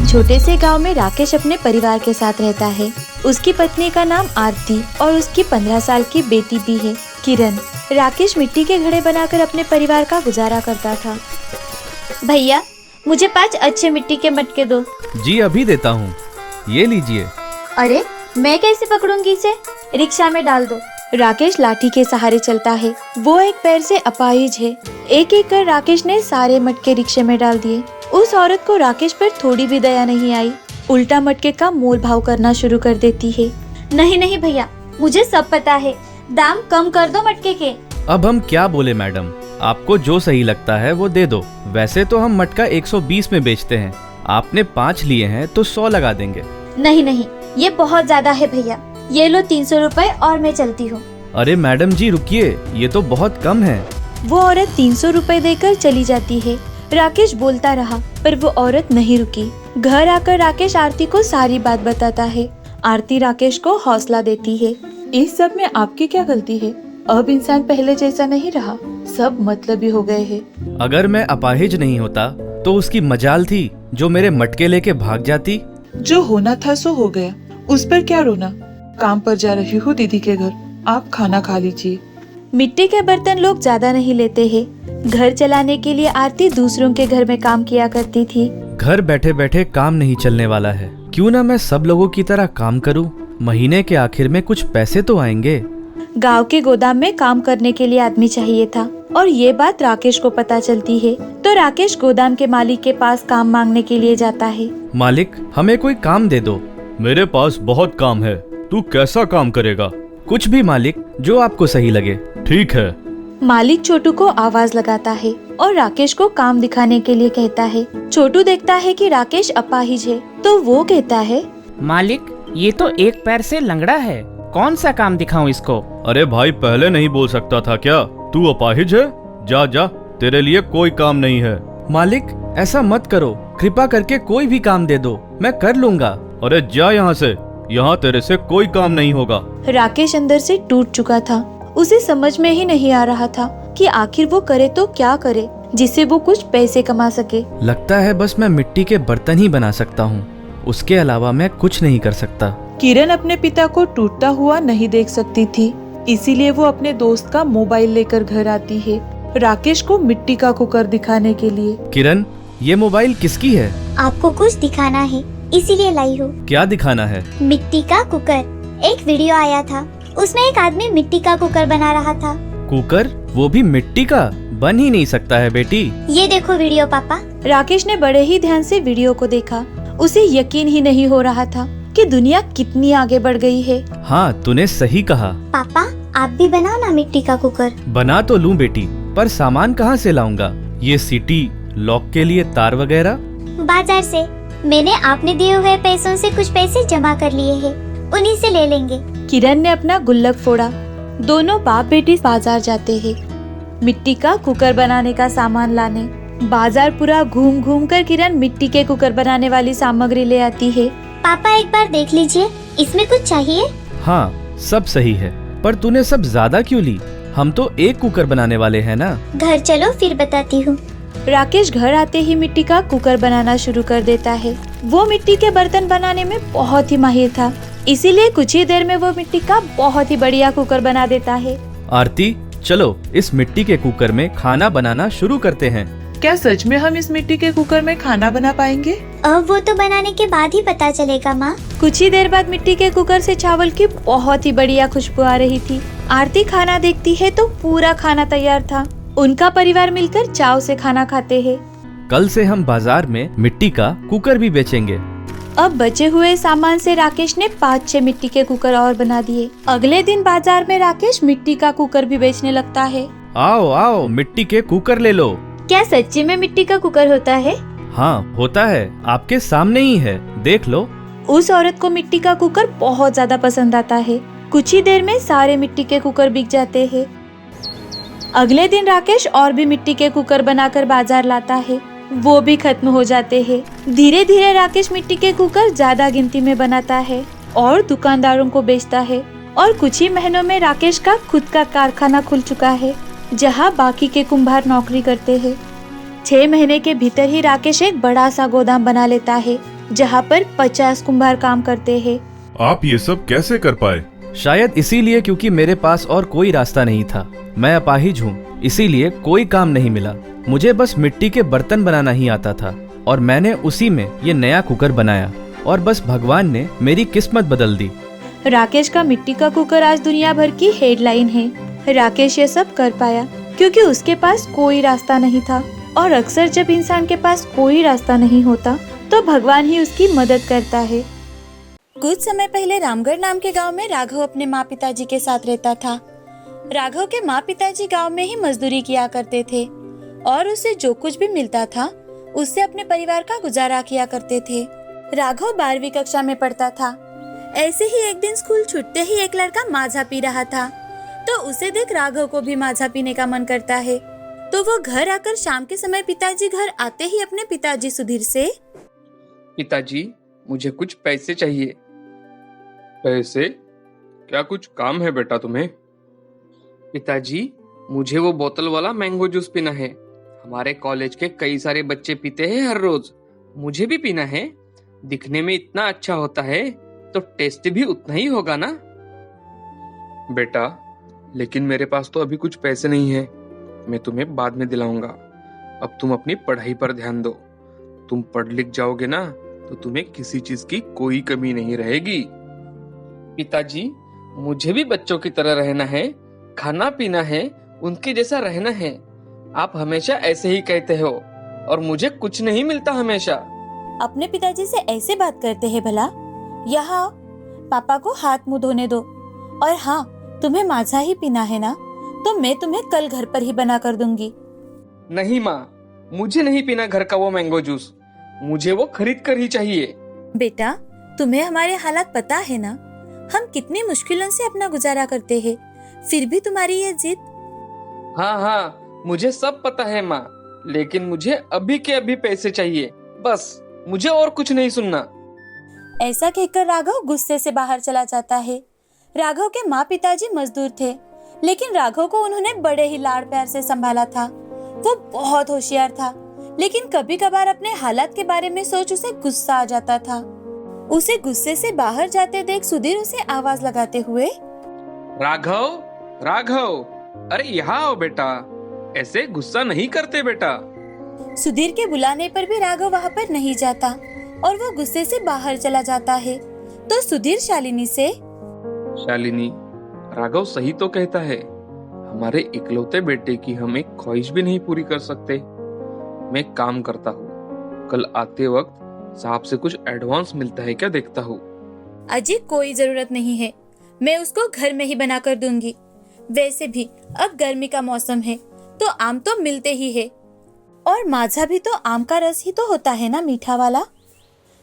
एक छोटे से गांव में राकेश अपने परिवार के साथ रहता है। उसकी पत्नी का नाम आरती और उसकी 15 साल की बेटी भी है, किरण। राकेश मिट्टी के घड़े बनाकर अपने परिवार का गुजारा करता था। भैया, मुझे 5 अच्छे मिट्टी के मटके दो। जी अभी देता हूँ, ये लीजिए। अरे मैं कैसे पकड़ूंगी इसे? रिक्शा में डाल दो। राकेश लाठी के सहारे चलता है। वो एक पैर से अपाहिज है। एक एक कर राकेश ने सारे मटके रिक्शे में डाल दिए। उस औरत को राकेश पर थोड़ी भी दया नहीं आई। उल्टा मटके का मोल भाव करना शुरू कर देती है। नहीं नहीं भैया, मुझे सब पता है, दाम कम कर दो मटके के। अब हम क्या बोले मैडम, आपको जो सही लगता है वो दे दो। वैसे तो हम मटका 120 में बेचते हैं, आपने 5 लिए हैं तो 100 लगा देंगे। नहीं नहीं, ये बहुत ज्यादा है भैया। ये लो 300 रुपए और मैं चलती हूँ। अरे मैडम जी रुकिए, ये तो बहुत कम है। वो औरत 300 रुपए देकर चली जाती है। राकेश बोलता रहा पर वो औरत नहीं रुकी। घर आकर राकेश आरती को सारी बात बताता है। आरती राकेश को हौसला देती है। इस सब में आपकी क्या गलती है? अब इंसान पहले जैसा नहीं रहा, सब मतलबी हो गए हैं। अगर मैं अपाहिज नहीं होता तो उसकी मजाल थी जो मेरे मटके लेके भाग जाती। जो होना था सो हो गया, उस पर क्या रोना। काम पर जा रही हूँ दीदी के घर, आप खाना खा लीजिए। मिट्टी के बर्तन लोग ज्यादा नहीं लेते हैं। घर चलाने के लिए आरती दूसरों के घर में काम किया करती थी। घर बैठे बैठे काम नहीं चलने वाला है, क्यों ना मैं सब लोगों की तरह काम करूं। महीने के आखिर में कुछ पैसे तो आएंगे। गांव के गोदाम में काम करने के लिए आदमी चाहिए था और ये बात राकेश को पता चलती है तो राकेश गोदाम के मालिक के पास काम मांगने के लिए जाता है। मालिक, हमें कोई काम दे दो। मेरे पास बहुत काम है, तू कैसा काम करेगा? कुछ भी मालिक, जो आपको सही लगे। ठीक है। मालिक छोटू को आवाज लगाता है और राकेश को काम दिखाने के लिए कहता है। छोटू देखता है कि राकेश अपाहिज है तो वो कहता है, मालिक ये तो एक पैर से लंगड़ा है, कौन सा काम दिखाऊं इसको? अरे भाई, पहले नहीं बोल सकता था क्या? तू अपाहिज है? जा जा, तेरे लिए कोई काम नहीं है। मालिक ऐसा मत करो, कृपा करके कोई भी काम दे दो, मैं कर लूंगा। अरे जा यहाँ से, यहाँ तेरे से कोई काम नहीं होगा। राकेश अंदर से टूट चुका था। उसे समझ में ही नहीं आ रहा था कि आखिर वो करे तो क्या करे जिससे वो कुछ पैसे कमा सके। लगता है बस मैं मिट्टी के बर्तन ही बना सकता हूँ, उसके अलावा मैं कुछ नहीं कर सकता। किरण अपने पिता को टूटता हुआ नहीं देख सकती थी, इसीलिए वो अपने दोस्त का मोबाइल लेकर घर आती है राकेश को मिट्टी का कुकर दिखाने के लिए। किरण, ये मोबाइल किसकी है? आपको कुछ दिखाना है इसीलिए लाई हूँ। क्या दिखाना है? मिट्टी का कुकर। एक वीडियो आया था, उसमें एक आदमी मिट्टी का कुकर बना रहा था। कुकर? वो भी मिट्टी का? बन ही नहीं सकता है बेटी। ये देखो वीडियो पापा। राकेश ने बड़े ही ध्यान से वीडियो को देखा। उसे यकीन ही नहीं हो रहा था कि दुनिया कितनी आगे बढ़ गई है। हाँ, तूने सही कहा। पापा आप भी बनाओ ना मिट्टी का कुकर। बना तो लूं बेटी, पर सामान कहाँ से लाऊंगा? ये सीटी, लॉक के लिए तार वगैरह? बाजार से। मैंने आपने दिए हुए पैसों से कुछ पैसे जमा कर लिए हैं, उन्हीं से ले लेंगे। किरण ने अपना गुल्लक फोड़ा। दोनों बाप बेटी बाजार जाते हैं मिट्टी का कुकर बनाने का सामान लाने। बाजार पूरा घूम घूम कर किरण मिट्टी के कुकर बनाने वाली सामग्री ले आती है। पापा एक बार देख लीजिए, इसमें कुछ चाहिए? हाँ, सब सही है, पर तूने सब ज्यादा क्यों ली? हम तो एक कुकर बनाने वाले हैं ना। घर चलो फिर बताती हूँ। राकेश घर आते ही मिट्टी का कुकर बनाना शुरू कर देता है। वो मिट्टी के बर्तन बनाने में बहुत ही माहिर था, इसीलिए कुछ ही देर में वो मिट्टी का बहुत ही बढ़िया कुकर बना देता है। आरती, चलो इस मिट्टी के कुकर में खाना बनाना शुरू करते हैं। क्या सच में हम इस मिट्टी के कुकर में खाना बना पाएंगे? अब वो तो बनाने के बाद ही पता चलेगा माँ। कुछ ही देर बाद मिट्टी के कुकर से चावल की बहुत ही बढ़िया खुशबू आ रही थी। आरती खाना देखती है तो पूरा खाना तैयार था। उनका परिवार मिलकर चाव से खाना खाते हैं। कल से हम बाजार में मिट्टी का कुकर भी बेचेंगे। अब बचे हुए सामान से राकेश ने 5-6 मिट्टी के कुकर और बना दिए। अगले दिन बाजार में राकेश मिट्टी का कुकर भी बेचने लगता है। आओ आओ, मिट्टी के कुकर ले लो। क्या सच्ची में मिट्टी का कुकर होता है? हाँ होता है, आपके सामने ही है, देख लो। उस औरत को मिट्टी का कुकर बहुत ज्यादा पसंद आता है। कुछ ही देर में सारे मिट्टी के कुकर बिक जाते हैं। अगले दिन राकेश और भी मिट्टी के कुकर बनाकर बाजार लाता है। वो भी खत्म हो जाते हैं। धीरे धीरे राकेश मिट्टी के कुकर ज्यादा गिनती में बनाता है और दुकानदारों को बेचता है। और कुछ ही महीनों में राकेश का खुद का कारखाना खुल चुका है, जहां बाकी के कुम्हार नौकरी करते हैं। 6 महीने के भीतर ही राकेश एक बड़ा सा गोदाम बना लेता है। जहाँ पर 50 कुम्हार काम करते हैं। आप ये सब कैसे कर पाए? शायद इसीलिए क्योंकि मेरे पास और कोई रास्ता नहीं था। मैं अपाहिज हूँ, इसीलिए कोई काम नहीं मिला। मुझे बस मिट्टी के बर्तन बनाना ही आता था और मैंने उसी में ये नया कुकर बनाया और बस भगवान ने मेरी किस्मत बदल दी। राकेश का मिट्टी का कुकर आज दुनिया भर की हेडलाइन है। राकेश ये सब कर पाया क्योंकि उसके पास कोई रास्ता नहीं था, और अक्सर जब इंसान के पास कोई रास्ता नहीं होता तो भगवान ही उसकी मदद करता है। कुछ समय पहले रामगढ़ नाम के गांव में राघव अपने माँ पिताजी के साथ रहता था। राघव के माँ पिताजी गांव में ही मजदूरी किया करते थे और उसे जो कुछ भी मिलता था उससे अपने परिवार का गुजारा किया करते थे। राघव 12वीं कक्षा में पढ़ता था। ऐसे ही एक दिन स्कूल छूटते ही एक लड़का माजा पी रहा था, तो उसे देख राघव को भी माजा पीने का मन करता है। तो वो घर आकर शाम के समय पिताजी घर आते ही अपने पिताजी सुधीर से, पिताजी मुझे कुछ पैसे चाहिए। पैसे? क्या कुछ काम है बेटा तुम्हें? पिताजी मुझे वो बोतल वाला मैंगो जूस पीना है। हमारे कॉलेज के कई सारे बच्चे पीते हैं हर रोज, मुझे भी पीना है। दिखने में इतना अच्छा होता है तो टेस्ट भी उतना ही होगा ना? बेटा लेकिन मेरे पास तो अभी कुछ पैसे नहीं है, मैं तुम्हें बाद में दिलाऊंगा। अब तुम अपनी पढ़ाई पर ध्यान दो। तुम पढ़ लिख जाओगे ना तो तुम्हें किसी चीज की कोई कमी नहीं रहेगी। पिताजी मुझे भी बच्चों की तरह रहना है, खाना पीना है, उनके जैसा रहना है। आप हमेशा ऐसे ही कहते हो और मुझे कुछ नहीं मिलता हमेशा। अपने पिताजी से ऐसे बात करते हैं भला? यहाँ पापा को हाथ मुंह धोने दो। और हाँ, तुम्हें माजा ही पीना है ना, तो मैं तुम्हें कल घर पर ही बना कर दूंगी। नहीं माँ, मुझे नहीं पीना घर का वो मैंगो जूस, मुझे वो खरीद कर ही चाहिए। बेटा तुम्हें हमारे हालात पता है ना, हम कितनी मुश्किलों से अपना गुजारा करते हैं, फिर भी तुम्हारी ये जिद। हाँ हाँ मुझे सब पता है माँ, लेकिन मुझे अभी के अभी पैसे चाहिए, बस मुझे और कुछ नहीं सुनना। ऐसा कहकर राघव गुस्से से बाहर चला जाता है। राघव के माँ पिताजी मजदूर थे, लेकिन राघव को उन्होंने बड़े ही लाड़ प्यार से संभाला था। वो बहुत होशियार था, लेकिन कभी कभार अपने हालात के बारे में सोच उसे गुस्सा आ जाता था। उसे गुस्से से बाहर जाते देख सुधीर उसे आवाज लगाते हुए, राघव राघव, अरे यहाँ आओ बेटा, ऐसे गुस्सा नहीं करते बेटा। सुधीर के बुलाने पर भी राघव वहाँ पर नहीं जाता और वो गुस्से से बाहर चला जाता है। तो सुधीर शालिनी से, शालिनी, राघव सही तो कहता है, हमारे इकलौते बेटे की हम एक ख्वाहिश भी नहीं पूरी कर सकते। मैं एक काम करता हूँ, कल आते वक्त साहब से कुछ एडवांस मिलता है क्या देखता हूँ। अजी कोई जरूरत नहीं है, मैं उसको घर में ही बना कर दूंगी। वैसे भी अब गर्मी का मौसम है तो आम तो मिलते ही है, और माजा भी तो आम का रस ही तो होता है ना, मीठा वाला।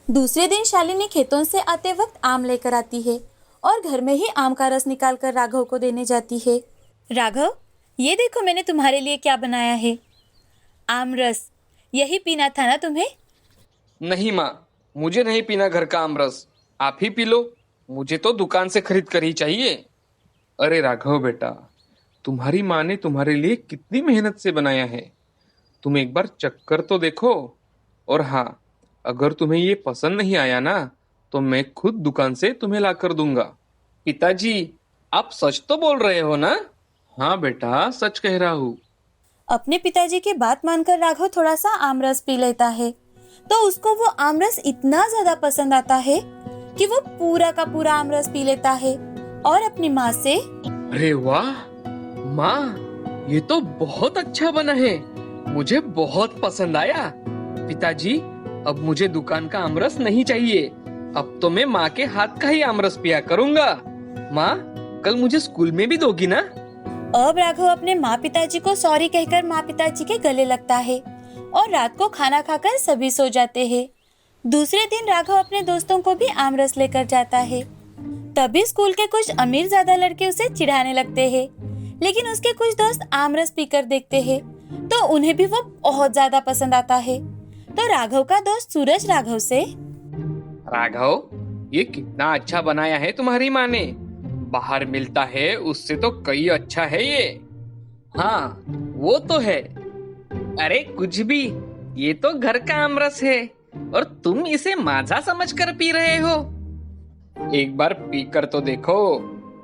दूसरे दिन शालिनी खेतों से आते वक्त आम लेकर आती है और घर में ही आम का रस निकाल कर राघव को देने जाती है। राघव, ये देखो मैंने तुम्हारे लिए क्या बनाया है, आम रस। यही पीना था ना तुम्हें? नहीं माँ, मुझे नहीं पीना घर का आम रस, आप ही पी लो, मुझे तो दुकान से खरीद कर ही चाहिए। अरे राघव बेटा, तुम्हारी माँ ने तुम्हारे लिए कितनी मेहनत से बनाया है, तुम एक बार चक्कर तो देखो। और हाँ, अगर तुम्हें ये पसंद नहीं आया ना तो मैं खुद दुकान से तुम्हें ला कर दूंगा। पिताजी आप सच तो बोल रहे हो ना? हाँ बेटा, सच कह रहा हूँ। अपने पिताजी की बात मानकर राघव थोड़ा सा आमरस पी लेता है, तो उसको वो आमरस इतना ज्यादा पसंद आता है कि वो पूरा का पूरा आमरस पी लेता है और अपनी माँ से, अरे वाह माँ, ये तो बहुत अच्छा बना है, मुझे बहुत पसंद आया। पिताजी अब मुझे दुकान का आमरस नहीं चाहिए, अब तो मैं माँ के हाथ का ही आमरस पिया करूँगा। माँ कल मुझे स्कूल में भी दोगी ना? अब राघव अपने माँ पिताजी को सॉरी कहकर माँ पिताजी के गले लगता है और रात को खाना खाकर सभी सो जाते हैं। दूसरे दिन राघव अपने दोस्तों को भी आमरस लेकर जाता है। तभी स्कूल के कुछ अमीर ज्यादा लड़के उसे चिढ़ाने लगते हैं, लेकिन उसके कुछ दोस्त आमरस पीकर देखते हैं तो उन्हें भी वो बहुत ज्यादा पसंद आता है। तो राघव का दोस्त सूरज राघव से, राघव ये कितना अच्छा बनाया है तुम्हारी माँ ने, बाहर मिलता है उससे तो कई अच्छा है ये। हाँ वो तो है। अरे कुछ भी, ये तो घर का आमरस है, और तुम इसे माजा समझकर पी रहे हो। एक बार पीकर तो देखो,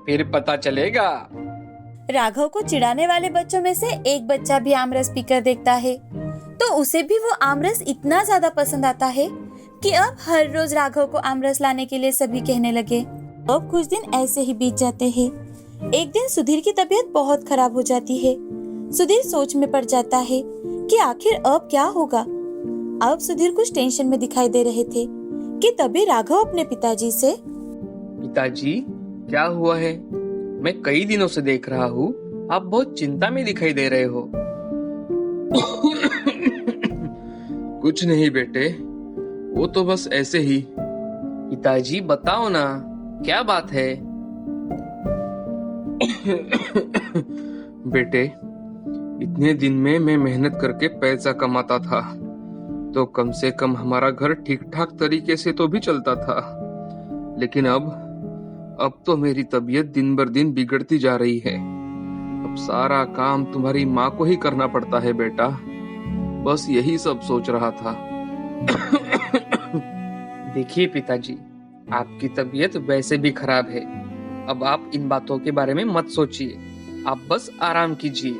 फिर पता चलेगा। राघव को चिढ़ाने वाले बच्चों में से एक बच्चा भी आमरस पीकर देखता है तो उसे भी वो आमरस इतना ज्यादा पसंद आता है कि अब हर रोज राघव को आमरस लाने के लिए सभी कहने लगे। अब कुछ दिन ऐसे ही बीत जाते हैं। एक दिन सुधीर की तबीयत बहुत खराब हो जाती है। सुधीर सोच में पड़ जाता है कि आखिर अब क्या होगा। अब सुधीर कुछ टेंशन में दिखाई दे रहे थे कि तभी राघव अपने पिताजी से, पिताजी क्या हुआ है? मैं कई दिनों से देख रहा हूँ, आप बहुत चिंता में दिखाई दे रहे हो। कुछ नहीं बेटे, वो तो बस ऐसे ही। पिताजी बताओ ना, क्या बात है? बेटे, इतने दिन में मैं मेहनत करके पैसा कमाता था तो कम से कम हमारा घर ठीक ठाक तरीके से तो भी चलता था, लेकिन अब तो मेरी तबीयत दिन बर दिन बिगड़ती जा रही है। अब सारा काम तुम्हारी माँ को ही करना पड़ता है बेटा। बस यही सब सोच रहा था। देखिए पिताजी, आपकी तबीयत वैसे भी खराब है। अब आप इन बातों के बारे में मत सोचिए, आप बस आराम कीजिए।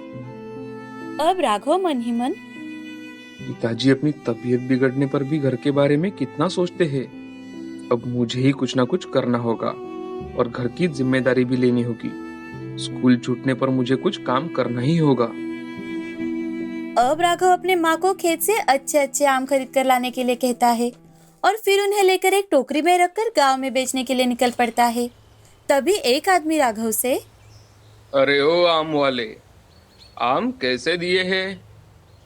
अब राघव मन ही मन, पिताजी अपनी तबीयत बिगड़ने पर भी घर के बारे में कितना सोचते हैं। अब मुझे ही कुछ ना कुछ करना होगा और घर की जिम्मेदारी भी लेनी होगी। स्कूल छूटने पर मुझे कुछ काम करना ही होगा। अब राघव अपने माँ को खेत से अच्छे अच्छे आम खरीद कर लाने के लिए कहता है और फिर उन्हें लेकर एक टोकरी में रखकर गांव में बेचने के लिए निकल पड़ता है। तभी एक आदमी राघव से, अरे ओ आम वाले, आम कैसे दिए हैं?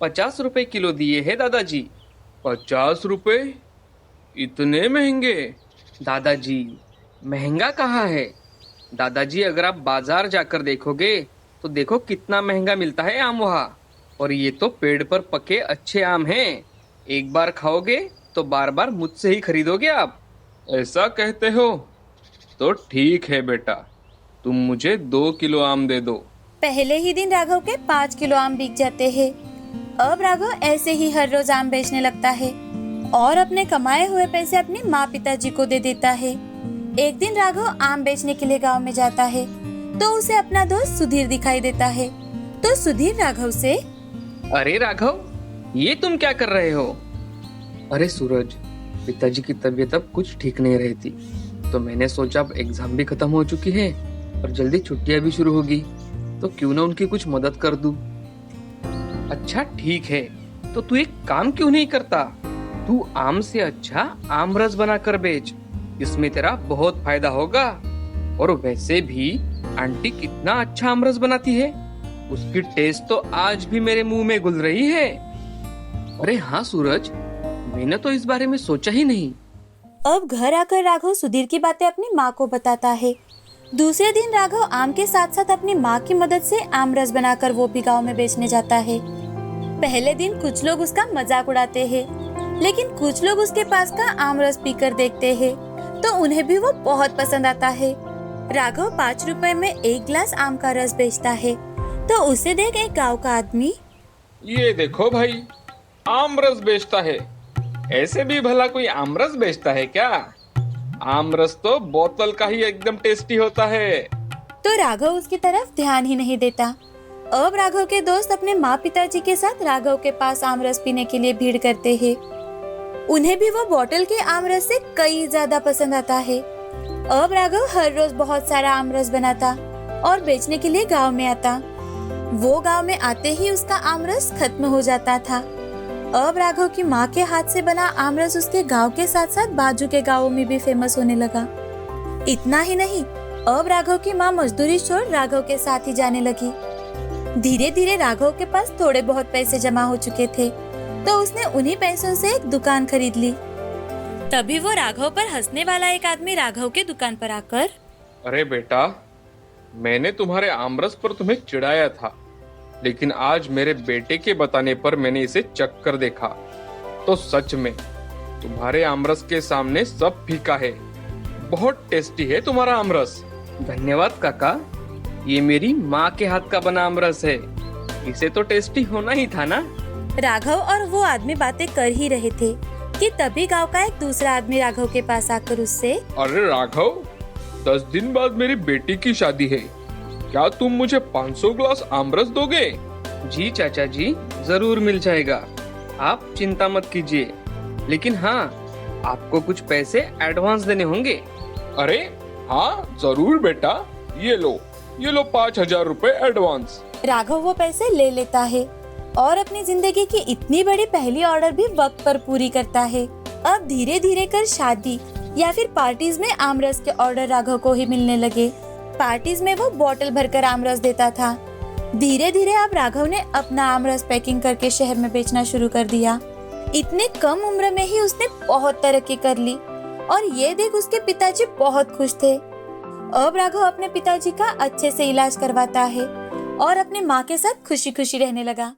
50 रुपए किलो दिए हैं दादाजी। 50 रुपए? इतने महंगे? दादाजी, महंगा कहाँ है? दादाजी, अगर आप बाजार जाकर देखोगे तो देखो कितना महंगा मिलता है आम वहाँ। और ये तो पेड़ पर पके अच्छे आम हैं। एक बार खाओगे तो बार बार मुझसे ही खरीदोगे आप। ऐसा कहते हो? तो ठीक है बेटा, तुम मुझे 2 किलो आम दे दो। पहले ही दिन राघव के 5 किलो आम बिक जाते हैं। अब राघव ऐसे ही हर रोज आम बेचने लगता है और अपने कमाए हुए पैसे अपने माँ पिताजी को दे देता है। एक दिन राघव आम बेचने के लिए गांव में जाता है तो उसे अपना दोस्त सुधीर दिखाई देता है। तो सुधीर राघव से, अरे राघव, ये तुम क्या कर रहे हो? अरे सूरज, पिताजी की तबीयत अब कुछ ठीक नहीं रहती, तो मैंने सोचा अब एग्जाम भी खत्म हो चुकी है और जल्दी छुट्टियां भी शुरू होगी, तो क्यों ना उनकी कुछ मदद कर दूं। अच्छा ठीक है, तो तू एक काम क्यों नहीं करता? तू आम से अच्छा आम रस बनाकर बेच, इसमें तेरा बहुत फायदा होगा। और वैसे भी आंटी कितना अच्छा आम रस बनाती है, उसकी टेस्ट तो आज भी मेरे मुंह में घुल रही है। अरे हाँ सूरज, मैंने तो इस बारे में सोचा ही नहीं। अब घर आकर राघव सुधीर की बातें अपनी माँ को बताता है। दूसरे दिन राघव आम के साथ साथ अपनी माँ की मदद से आम रस बनाकर वो भी गाँव में बेचने जाता है। पहले दिन कुछ लोग उसका मजाक उड़ाते हैं, लेकिन कुछ लोग उसके पास का आम रस पीकर देखते हैं तो उन्हें भी वो बहुत पसंद आता है। राघव 5 रुपए में 1 गिलास आम का रस बेचता है तो उसे देख एक गांव का आदमी, ये देखो भाई, आम रस बेचता है। ऐसे भी भला कोई आम रस बेचता है क्या? आम रस तो बोतल का ही एकदम टेस्टी होता है। तो राघव उसकी तरफ ध्यान ही नहीं देता। अब राघव के दोस्त अपने माँ पिताजी के साथ राघव के पास आम रस पीने के लिए भीड़ करते हैं। उन्हें भी वो बोतल के आम रस से कई ज्यादा पसंद आता है। अब राघव हर रोज बहुत सारा आम रस बनाता और बेचने के लिए गांव में आता। वो गांव में आते ही उसका आम रस खत्म हो जाता था। अब राघव की माँ के हाथ से बना आम रस उसके गांव के साथ साथ बाजू के गांवों में भी फेमस होने लगा। इतना ही नहीं, अब राघव की माँ मजदूरी छोड़ राघव के साथ ही जाने लगी। धीरे धीरे राघव के पास थोड़े बहुत पैसे जमा हो चुके थे तो उसने उन्हीं पैसों से एक दुकान खरीद ली। तभी वो राघव पर हंसने वाला एक आदमी राघव के दुकान पर आकर, अरे बेटा, मैंने तुम्हारे आमरस पर तुम्हें चिढ़ाया था, लेकिन आज मेरे बेटे के बताने पर मैंने इसे चख कर देखा तो सच में तुम्हारे आमरस के सामने सब फीका है। बहुत टेस्टी है तुम्हारा आमरस। धन्यवाद काका, ये मेरी माँ के हाथ का बना आमरस है, इसे तो टेस्टी होना ही था ना। राघव और वो आदमी बातें कर ही रहे थे कि तभी गांव का एक दूसरा आदमी राघव के पास आकर उससे, अरे राघव, 10 दिन बाद मेरी बेटी की शादी है, क्या तुम मुझे 500 ग्लास आमरस दोगे? जी चाचा जी, जरूर मिल जाएगा, आप चिंता मत कीजिए। लेकिन हाँ, आपको कुछ पैसे एडवांस देने होंगे। अरे हाँ जरूर बेटा, ये लो 5,000 रुपए एडवांस। राघव वो पैसे ले लेता है और अपनी जिंदगी की इतनी बड़ी पहली ऑर्डर भी वक्त पर पूरी करता है। अब धीरे धीरे कर शादी या फिर पार्टीज में आमरस के ऑर्डर राघव को ही मिलने लगे। पार्टीज में वो बोतल भरकर आमरस देता था। धीरे धीरे अब राघव ने अपना आमरस पैकिंग करके शहर में बेचना शुरू कर दिया। इतने कम उम्र में ही उसने बहुत तरक्की कर ली और ये देख उसके पिताजी बहुत खुश थे। अब राघव अपने पिताजी का अच्छे से इलाज करवाता है और अपने माँ के साथ खुशी खुशी रहने लगा।